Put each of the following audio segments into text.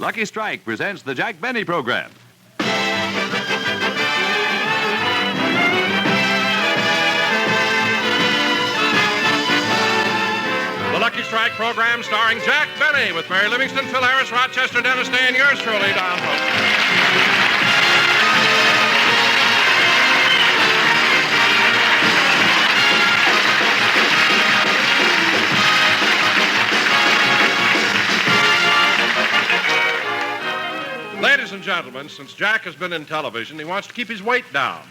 Lucky Strike presents the Jack Benny program. The Lucky Strike program starring Jack Benny with Mary Livingstone, Phil Harris, Rochester, Dennis Day, and yours truly, Don Post. Ladies and gentlemen, since Jack has been in television, he wants to keep his weight down.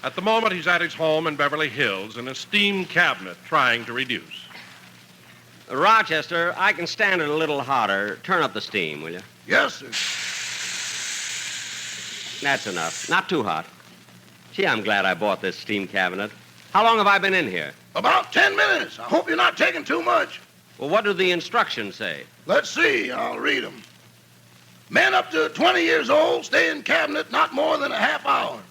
At the moment, he's at his home in Beverly Hills in a steam cabinet trying to reduce. Rochester, I can stand it a little hotter. Turn up the steam, will you? Yes, sir. That's enough. Not too hot. Gee, I'm glad I bought this steam cabinet. How long have I been in here? About 10 minutes. I hope you're not taking too much. Well, what do the instructions say? Let's see. I'll read them. Men up to 20 years old stay in cabinet not more than a half hour.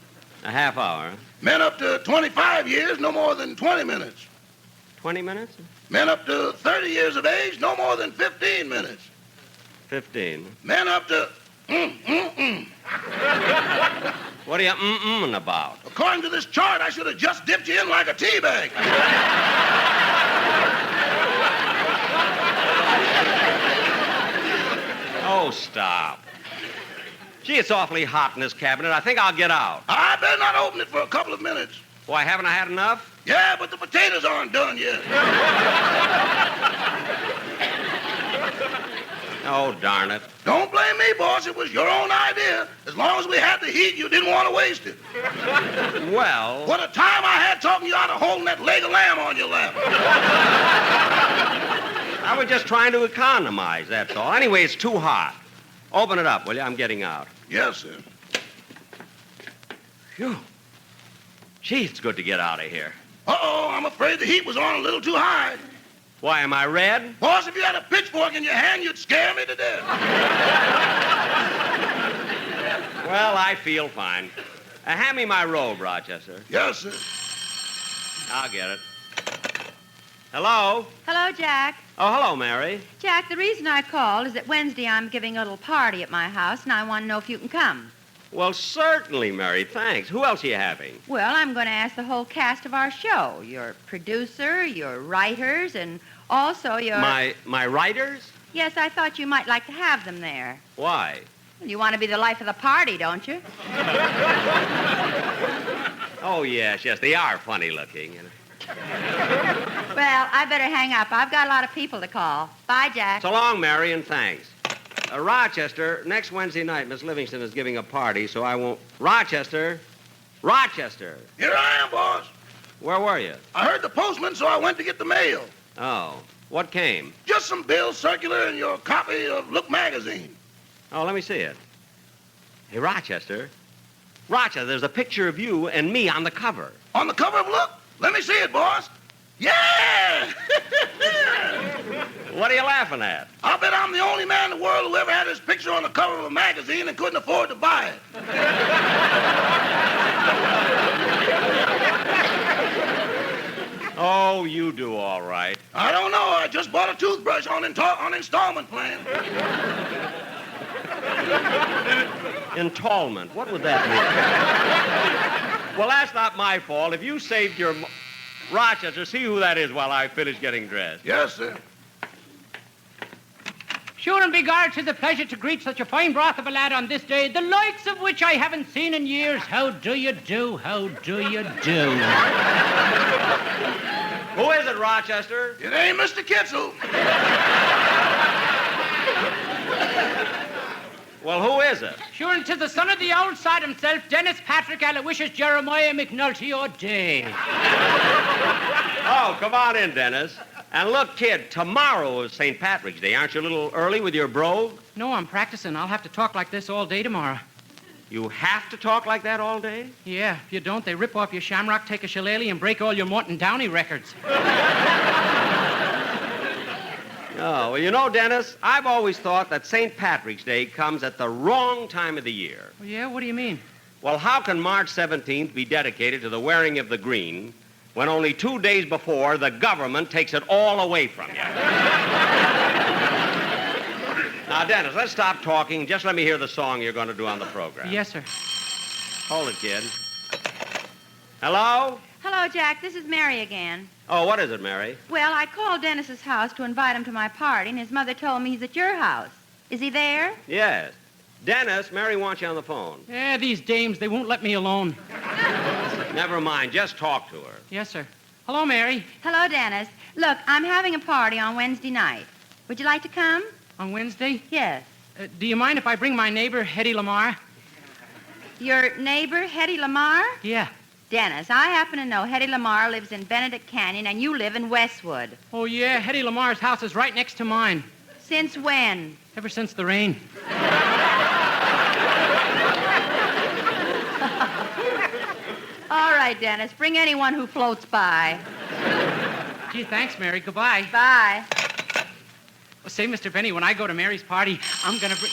A half hour. Men up to 25 years, no more than 20 minutes. 20 minutes? Men up to 30 years of age, no more than 15 minutes. 15. Men up to... What are you mm-mm about? According to this chart, I should have just dipped you in like a tea bag. Oh, stop. Gee, it's awfully hot in this cabinet. I think I'll get out. I better not open it for a couple of minutes. Why, haven't I had enough? Yeah, but the potatoes aren't done yet. Oh, darn it. Don't blame me, boss. It was your own idea. As long as we had the heat, you didn't want to waste it. Well... What a time I had talking you out of holding that leg of lamb on your lap. I was just trying to economize, that's all. Anyway, it's too hot. Open it up, will you? I'm getting out. Yes, sir. Phew. Gee, it's good to get out of here. Uh-oh, I'm afraid the heat was on a little too high. Why, am I red? Boss, if you had a pitchfork in your hand, you'd scare me to death. Well, I feel fine. Hand me my robe, Rochester. Yes, sir. I'll get it. Hello? Hello, Jack. Oh, hello, Mary. Jack, the reason I called is that Wednesday I'm giving a little party at my house, and I want to know if you can come. Well, certainly, Mary, thanks. Who else are you having? Well, I'm going to ask the whole cast of our show. Your producer, your writers, and also your... My writers? Yes, I thought you might like to have them there. Why? Well, you want to be the life of the party, don't you? Oh, yes, they are funny looking. Well, I better hang up. I've got a lot of people to call. Bye, Jack. So long, Mary, and thanks. Rochester, next Wednesday night, Miss Livingstone is giving a party, so I won't... Rochester! Here I am, boss. Where were you? I heard the postman, so I went to get the mail. Oh, what came? Just some bills circular and your copy of Look magazine. Oh, let me see it. Hey, Rochester, there's a picture of you and me on the cover. On the cover of Look? Let me see it, boss. Yeah! What are you laughing at? I'll bet I'm the only man in the world who ever had his picture on the cover of a magazine and couldn't afford to buy it. Oh, you do all right. I don't know. I just bought a toothbrush on installment plan. Entallment. What would that mean? Well, that's not my fault. If you saved your... Rochester, see who that is while I finish getting dressed. Yes, sir. Sure and begard, 'tis a pleasure to greet such a fine broth of a lad on this day, the likes of which I haven't seen in years. How do you do? How do you do? Who is it, Rochester? It ain't Mr. Kitzel. Well, who is it? Sure, and 'tis the son of the old sod himself, Dennis Patrick Aloysius Jeremiah McNulty O'Day. Oh, come on in, Dennis. And look, kid, tomorrow is St. Patrick's Day. Aren't you a little early with your brogue? No, I'm practicing. I'll have to talk like this all day tomorrow. You have to talk like that all day? Yeah, if you don't, they rip off your shamrock, take a shillelagh, and break all your Morton Downey records. Oh, well, you know, Dennis, I've always thought that St. Patrick's Day comes at the wrong time of the year. Well, yeah, what do you mean? Well, how can March 17th be dedicated to the wearing of the green when only 2 days before the government takes it all away from you? Now, Dennis, let's stop talking. Just let me hear the song you're going to do on the program. Yes, sir. Hold it, kid. Hello? Hello, Jack. This is Mary again. Oh, what is it, Mary? Well, I called Dennis's house to invite him to my party, and his mother told me he's at your house. Is he there? Yes. Dennis, Mary wants you on the phone. Yeah, these dames, they won't let me alone. Never mind. Just talk to her. Yes, sir. Hello, Mary. Hello, Dennis. Look, I'm having a party on Wednesday night. Would you like to come? On Wednesday? Yes. Do you mind if I bring my neighbor, Hetty Lamar? Your neighbor, Hetty Lamar? Yeah. Dennis, I happen to know Hetty Lamar lives in Benedict Canyon, and you live in Westwood. Oh, yeah, Hetty Lamar's house is right next to mine. Since when? Ever since the rain. All right, Dennis. Bring anyone who floats by. Gee, thanks, Mary. Goodbye. Bye. Well, say, Mr. Benny, when I go to Mary's party, I'm gonna bring...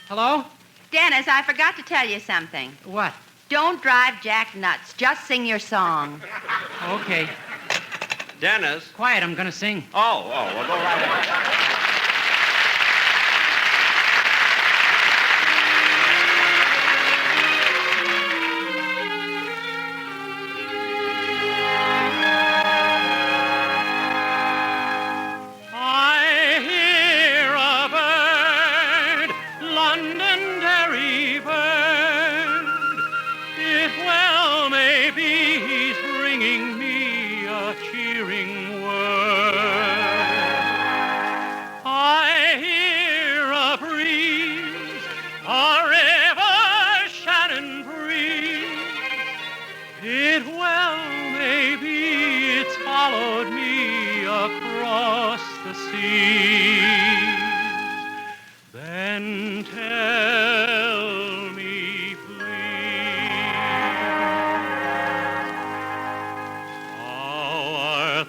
Hello? Dennis, I forgot to tell you something. What? Don't drive Jack nuts. Just sing your song. Okay. Dennis? Quiet, I'm gonna sing. Oh, well, go right ahead.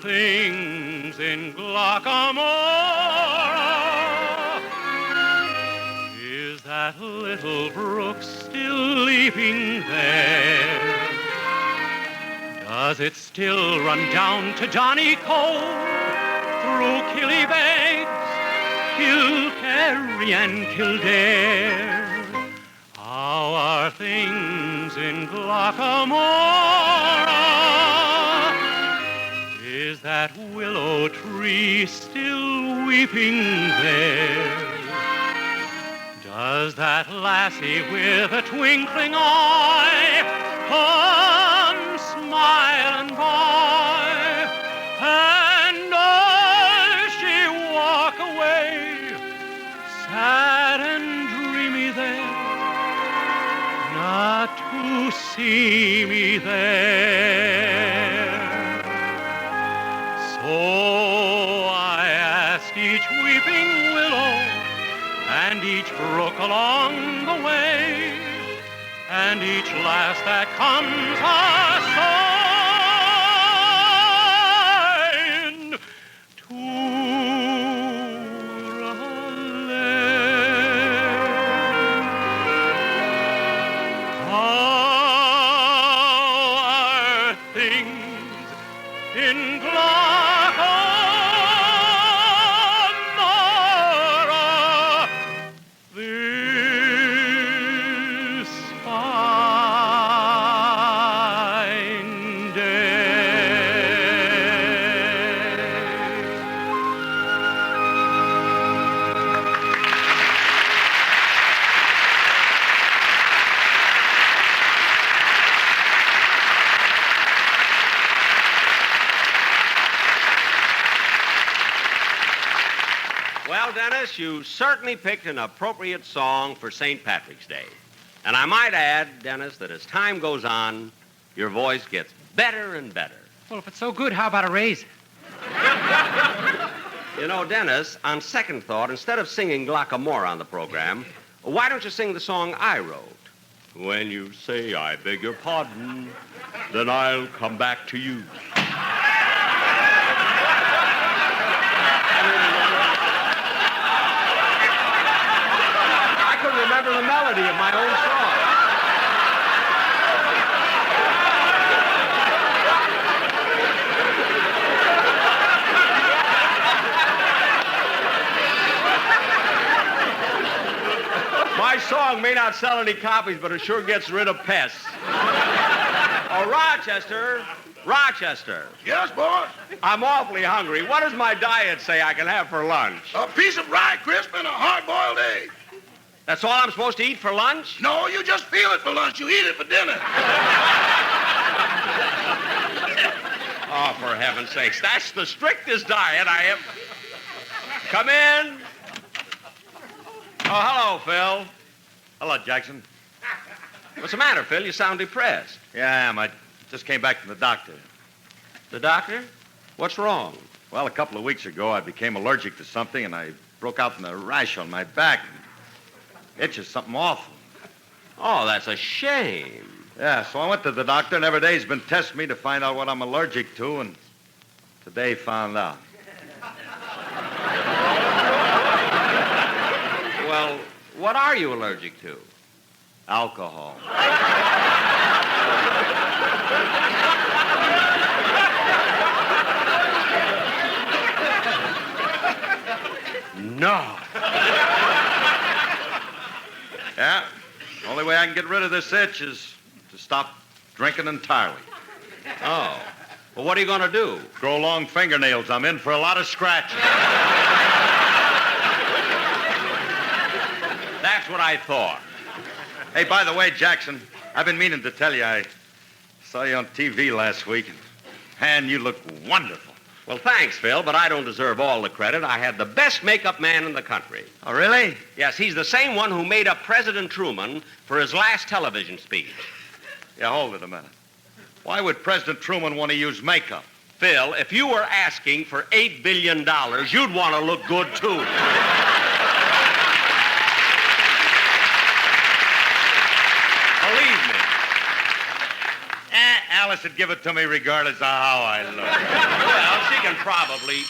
Things in Gloca, Morra. Is that little brook still leaping there? Does it still run down to Johnny Cove through Killybegs, Kilkerry, and Kildare? How are things in Gloca, Morra? Is that willow tree still weeping there? Does that lassie with a twinkling eye come smiling by? And does she walk away sad and dreamy there, not to see me there? So I asked each weeping willow and each brook along the way, and each lass that comes a-sighing to How are things in Gloca, Morra, this fine day? Well, Dennis, you certainly picked an appropriate song for St. Patrick's Day. And I might add, Dennis, that as time goes on, your voice gets better and better. Well, if it's so good, how about a raise? You know, Dennis, on second thought, instead of singing Gloca Morra on the program, why don't you sing the song I wrote? When you say I beg your pardon, then I'll come back to you. I couldn't remember the melody of my own song. My song may not sell any copies, but it sure gets rid of pests. Oh, Rochester. Rochester. Yes, boss? I'm awfully hungry. What does my diet say I can have for lunch? A piece of rye crisp and a hard-boiled egg. That's all I'm supposed to eat for lunch? No, you just feel it for lunch. You eat it for dinner. Oh, for heaven's sakes. That's the strictest diet I have. Come in. Oh, hello, Phil. Hello, Jackson. What's the matter, Phil? You sound depressed. Yeah, I am. I just came back from the doctor. The doctor? What's wrong? Well, a couple of weeks ago, I became allergic to something, and I broke out in a rash on my back. Itches something awful. Oh, that's a shame. Yeah, so I went to the doctor, and every day he's been testing me to find out what I'm allergic to, and today found out. Well, what are you allergic to? Alcohol. No. Yeah, the only way I can get rid of this itch is to stop drinking entirely. Oh. Well, what are you going to do? Grow long fingernails. I'm in for a lot of scratching. That's what I thought. Hey, by the way, Jackson, I've been meaning to tell you, I saw you on TV last week, and, man, you look wonderful. Well, thanks, Phil, but I don't deserve all the credit. I had the best makeup man in the country. Oh, really? Yes, he's the same one who made up President Truman for his last television speech. Yeah, hold it a minute. Why would President Truman want to use makeup? Phil, if you were asking for $8 billion, you'd want to look good, too. Believe me. Alice would give it to me regardless of how I look. Well, she can probably...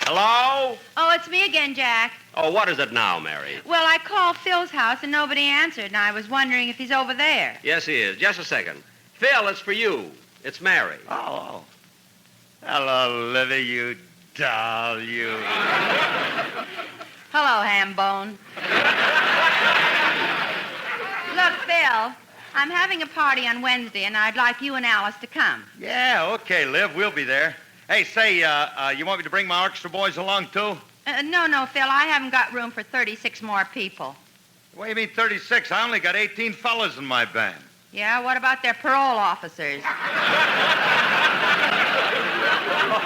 Hello? Oh, it's me again, Jack. Oh, what is it now, Mary? Well, I called Phil's house and nobody answered, and I was wondering if he's over there. Yes, he is. Just a second. Phil, it's for you. It's Mary. Oh. Hello, Livy, you doll, you. Hello, Hambone. Look, Phil, I'm having a party on Wednesday, and I'd like you and Alice to come. Yeah, okay, Liv, we'll be there. Hey, say, you want me to bring my orchestra boys along, too? No, Phil, I haven't got room for 36 more people. What do you mean 36? I only got 18 fellas in my band. Yeah, what about their parole officers?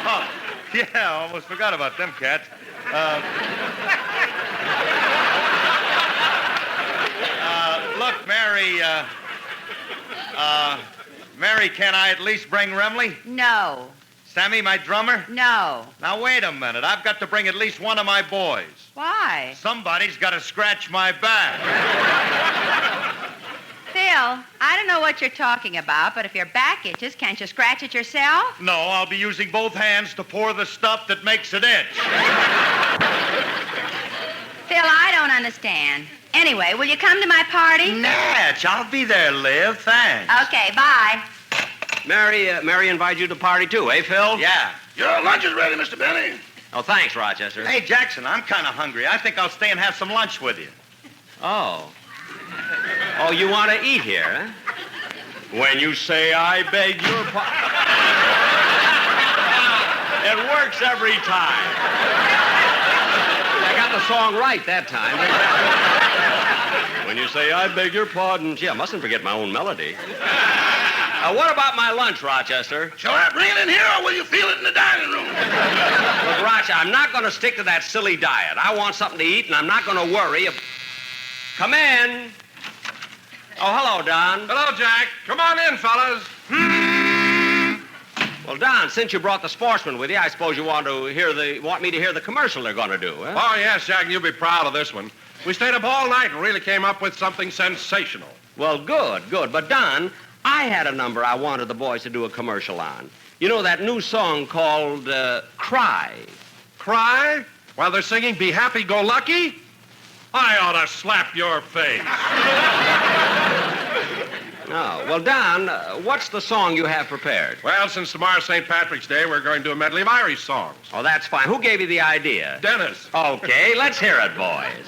Oh, yeah, I almost forgot about them cats. Look, Mary, Mary, can I at least bring Remley? No. Sammy, my drummer? No. Now, wait a minute. I've got to bring at least one of my boys. Why? Somebody's got to scratch my back. Phil, I don't know what you're talking about, but if your back itches, can't you scratch it yourself? No, I'll be using both hands to pour the stuff that makes it itch. Phil, I don't understand. Anyway, will you come to my party? Natch, I'll be there, Liv. Thanks. Okay, bye. Mary invited you to the party, too, eh, Phil? Yeah. Your lunch is ready, Mr. Benny. Oh, thanks, Rochester. Hey, Jackson, I'm kind of hungry. I think I'll stay and have some lunch with you. Oh. Oh, you want to eat here, huh? When you say, I beg your pardon. It works every time. I got the song right that time. When you say, I beg your pardon. Gee, I mustn't forget my own melody. What about my lunch, Rochester? Shall I bring it in here, or will you feel it in the dining room? Look, Rochester, I'm not going to stick to that silly diet. I want something to eat, and I'm not going to worry. Come in. Oh, hello, Don. Hello, Jack. Come on in, fellas. Well, Don, since you brought the Sportsman with you, I suppose you want me to hear the commercial they're going to do, huh? Oh, yes, Jack, you'll be proud of this one. We stayed up all night and really came up with something sensational. Well, good. But, Don, I had a number I wanted the boys to do a commercial on. You know that new song called Cry? Cry? While they're singing Be Happy, Go Lucky? I ought to slap your face. Oh, well, Don, what's the song you have prepared? Well, since tomorrow's St. Patrick's Day, we're going to do a medley of Irish songs. Oh, that's fine. Who gave you the idea? Dennis. Okay, let's hear it, boys.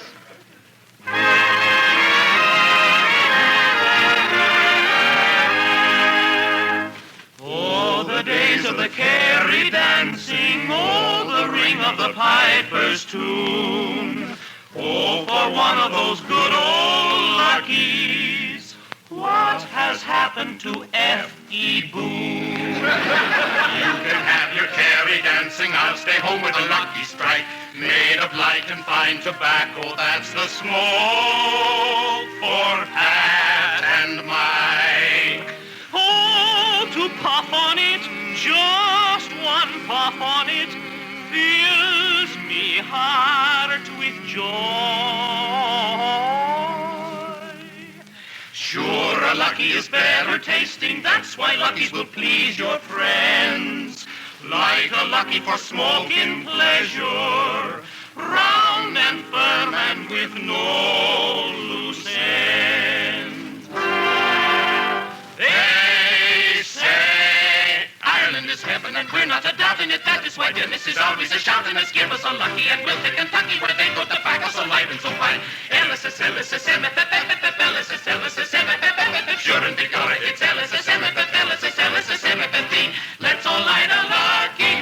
Oh, the days of the carry dancing, oh, the ring of the piper's tune. Oh, for one of those good old luckies, what has happened to F.E. Boone? You can have your carry dancing, I'll stay home with a lucky strike, made of light and fine tobacco, that's the smoke for Pat and Mike. Oh, to puff on it, just one puff on it, fills me heart with joy. Sure, a lucky is better tasting, that's why luckies will please your friends. Like a lucky for smoking pleasure, round and firm and with no loose ends. They say Ireland is heaven, and we're not a doubting it. That is why Dennis is always a shouting us, give us a lucky, and we'll to Kentucky where they go tobacco so light and so fine. Sure and big it's let's all light a lucky.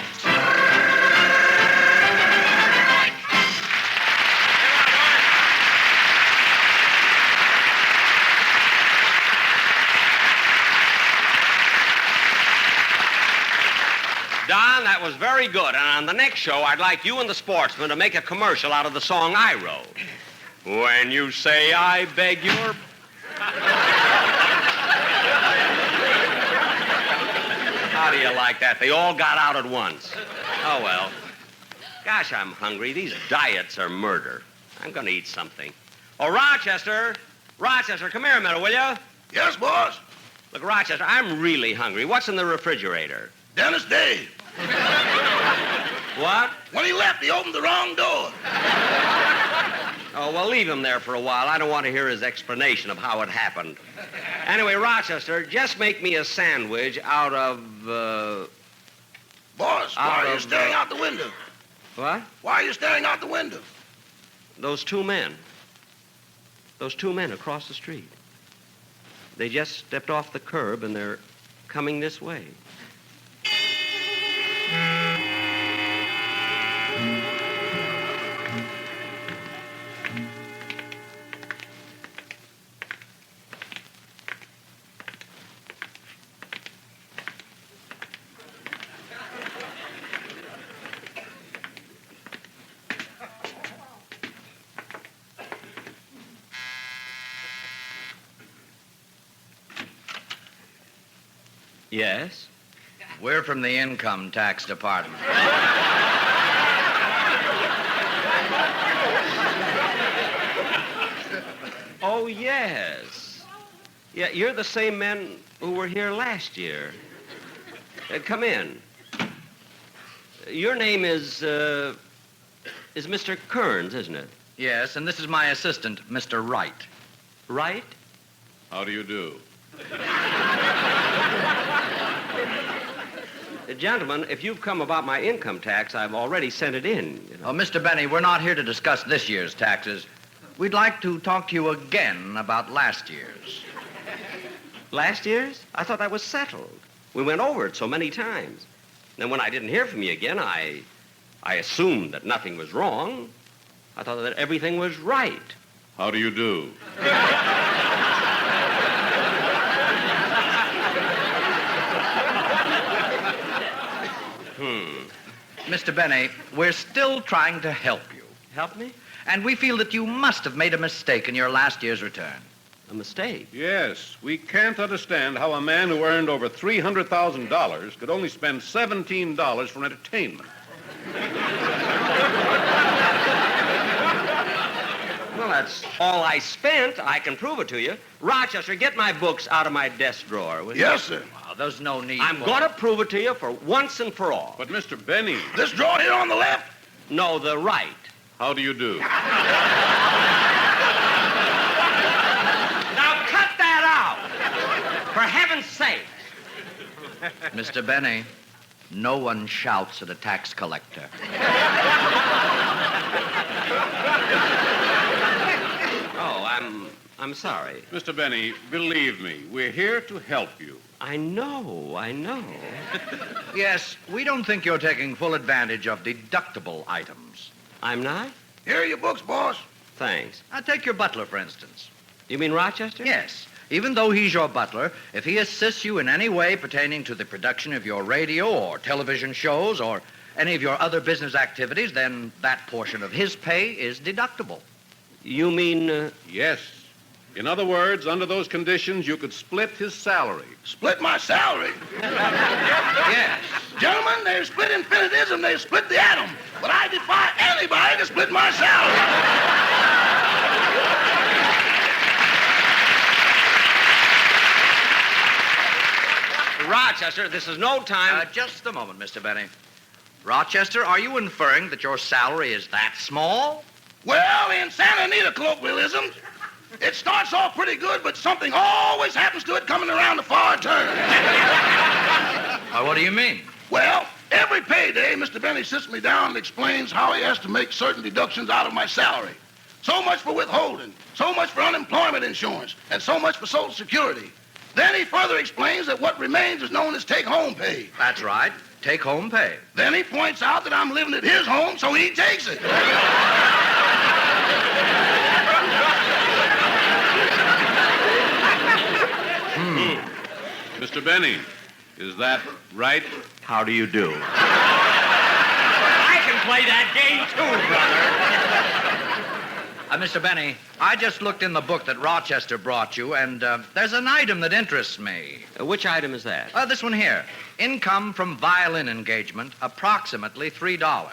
Don, that was very good. And on the next show, I'd like you and the Sportsman to make a commercial out of the song I wrote. When you say I beg your... How do you like that? They all got out at once. Oh, well. Gosh, I'm hungry. These diets are murder. I'm going to eat something. Oh, Rochester. Rochester, come here a minute, will you? Yes, boss. Look, Rochester, I'm really hungry. What's in the refrigerator? Dennis Dave. What? When he left, he opened the wrong door. Oh, well, leave him there for a while. I don't want to hear his explanation of how it happened. Anyway, Rochester, just make me a sandwich out of, Boss, why are you staring out the window? What? Why are you staring out the window? Those two men. Those two men across the street. They just stepped off the curb, and they're coming this way. Yes? We're from the Income Tax Department. Oh, yes. Yeah, you're the same men who were here last year. Come in. Your name is Mr. Kearns, isn't it? Yes, and this is my assistant, Mr. Wright. Wright? How do you do? Gentlemen, if you've come about my income tax, I've already sent it in. You know. Oh, Mr. Benny, we're not here to discuss this year's taxes. We'd like to talk to you again about last year's. Last year's? I thought that was settled. We went over it so many times. Then when I didn't hear from you again, I assumed that nothing was wrong. I thought that everything was right. How do you do? Mr. Benny, we're still trying to help you. Help me? And we feel that you must have made a mistake in your last year's return. A mistake? Yes, we can't understand how a man who earned over $300,000 could only spend $17 for entertainment. Well, that's all I spent. I can prove it to you. Rochester, get my books out of my desk drawer, will you? Yes, sir. Well, there's no need I'm for going to prove it to you for once and for all. But, Mr. Benny, This drawer here on the left? No, the right. how do you do? Now cut that out! For heaven's sake! Mr. Benny, no one shouts at a tax collector. I'm sorry. Mr. Benny, believe me, we're here to help you. I know. Yes, we don't think you're taking full advantage of deductible items. I'm not? Here are your books, boss. Thanks. Take your butler, for instance. You mean Rochester? Yes. Even though he's your butler, if he assists you in any way pertaining to the production of your radio or television shows or any of your other business activities, then that portion of his pay is deductible. You mean, Yes. In other words, under those conditions, you could split his salary. Split my salary. Yes. Gentlemen, they've split infinitism, they've split the atom. But I defy anybody to split my salary. Rochester, this is no time. Just a moment, Mr. Benny. Rochester, are you inferring that your salary is that small? Well, in Santa Anita colloquialisms, it starts off pretty good, but something always happens to it coming around the far turn. What do you mean? Well, every payday, Mr. Benny sits me down and explains how he has to make certain deductions out of my salary. So much for withholding, so much for unemployment insurance, and so much for Social Security. Then he further explains that what remains is known as take-home pay. That's right. Take-home pay. Then he points out that I'm living at his home, so he takes it. Mr. Benny, is that right? How do you do? I can play that game too, brother. Mr. Benny, I just looked in the book that Rochester brought you, and there's an item that interests me. Which item is that? This one here. Income from violin engagement, approximately $3.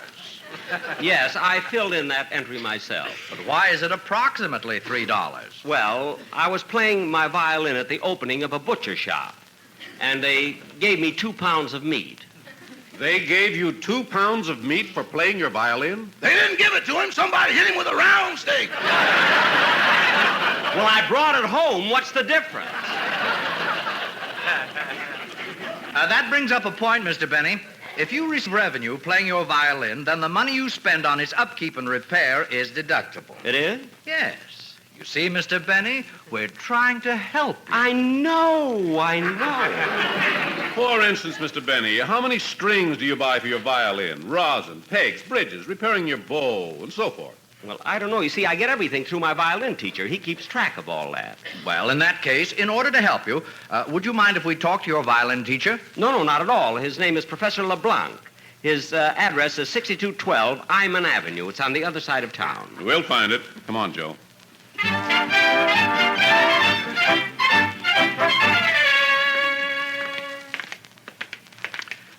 Yes, I filled in that entry myself. But why is it approximately $3? Well, I was playing my violin at the opening of a butcher shop, and they gave me 2 pounds of meat. They gave you 2 pounds of meat for playing your violin? They didn't give it to him. Somebody hit him with a round steak. Well, I brought it home. What's the difference? That brings up a point, Mr. Benny. If you receive revenue playing your violin, then the money you spend on its upkeep and repair is deductible. It is? Yes. You see, Mr. Benny, we're trying to help you. I know. For instance, Mr. Benny, how many strings do you buy for your violin? Rosin, pegs, bridges, repairing your bow, and so forth. Well, I don't know. You see, I get everything through my violin teacher. He keeps track of all that. Well, in that case, in order to help you, would you mind if we talk to your violin teacher? No, not at all. His name is Professor LeBlanc. His address is 6212 Iman Avenue. It's on the other side of town. We'll find it. Come on, Joe.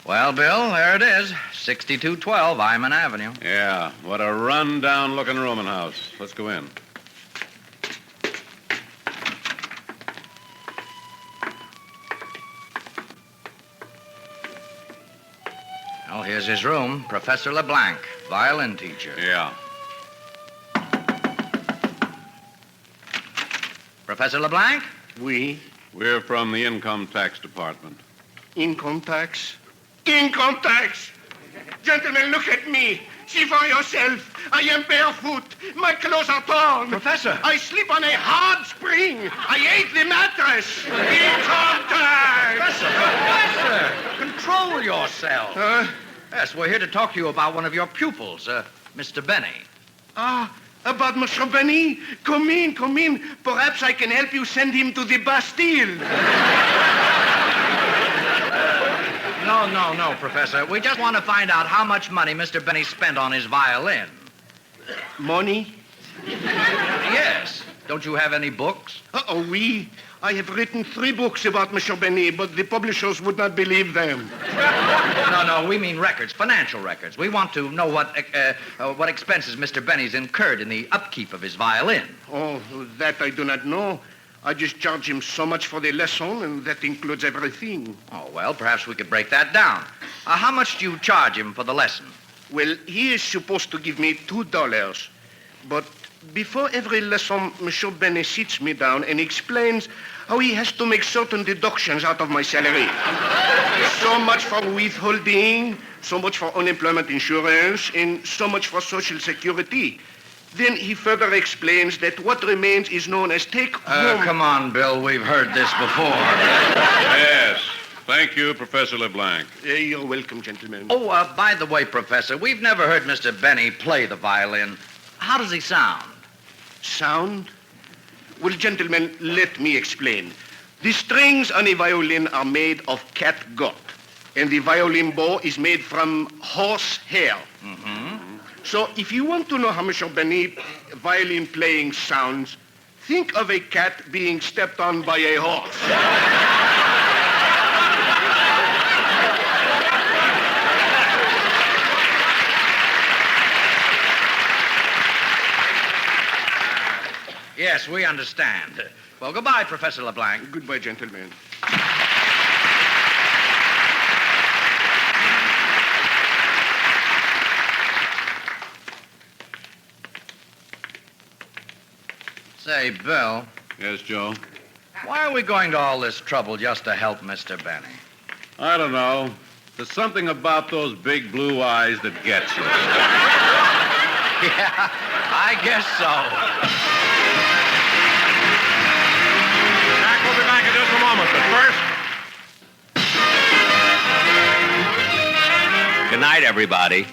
Well, Bill, there it is. 6212 Iman Avenue. Yeah, what a run-down-looking rooming house. Let's go in. Well, here's his room. Professor LeBlanc, violin teacher. Yeah. Professor LeBlanc? Oui. We're from the Income Tax Department. Income tax? Income tax! Gentlemen, look at me. See for yourself. I am barefoot. My clothes are torn. Professor! I sleep on a hard spring. I ate the mattress. Income tax! Professor! Control yourself. Yes, we're here to talk to you about one of your pupils, Mr. Benny. About Monsieur Benny? Come in. Perhaps I can help you send him to the Bastille. No, Professor. We just want to find out how much money Mr. Benny spent on his violin. Money? Yes. Don't you have any books? Oh, oui. I have written 3 books about Monsieur Benny, but the publishers would not believe them. No, we mean records, financial records. We want to know what expenses Mr. Benny's incurred in the upkeep of his violin. Oh, that I do not know. I just charge him so much for the lesson, and that includes everything. Oh, well, perhaps we could break that down. How much do you charge him for the lesson? Well, he is supposed to give me $2. But before every lesson, Monsieur Benny sits me down and explains how he has to make certain deductions out of my salary. So much for withholding, so much for unemployment insurance, and so much for Social Security. Then he further explains that what remains is known as take-home. Come on, Bill. We've heard this before. Yes. Thank you, Professor LeBlanc. You're welcome, gentlemen. Oh, by the way, Professor, we've never heard Mr. Benny play the violin. How does he sound? Sound? Well, gentlemen, let me explain. The strings on a violin are made of catgut, and the violin bow is made from horse hair. Mm-hmm. So if you want to know how Monsieur Benny violin playing sounds, think of a cat being stepped on by a horse. Yes, we understand. Well, goodbye, Professor LeBlanc. Goodbye, gentlemen. Say, Bill, Yes, Joe? why are we going to all this trouble just to help Mr. Benny? I don't know. There's something about those big blue eyes that gets you. Yeah, I guess so. Jack, we'll be back in just a moment, but first... Good night, everybody.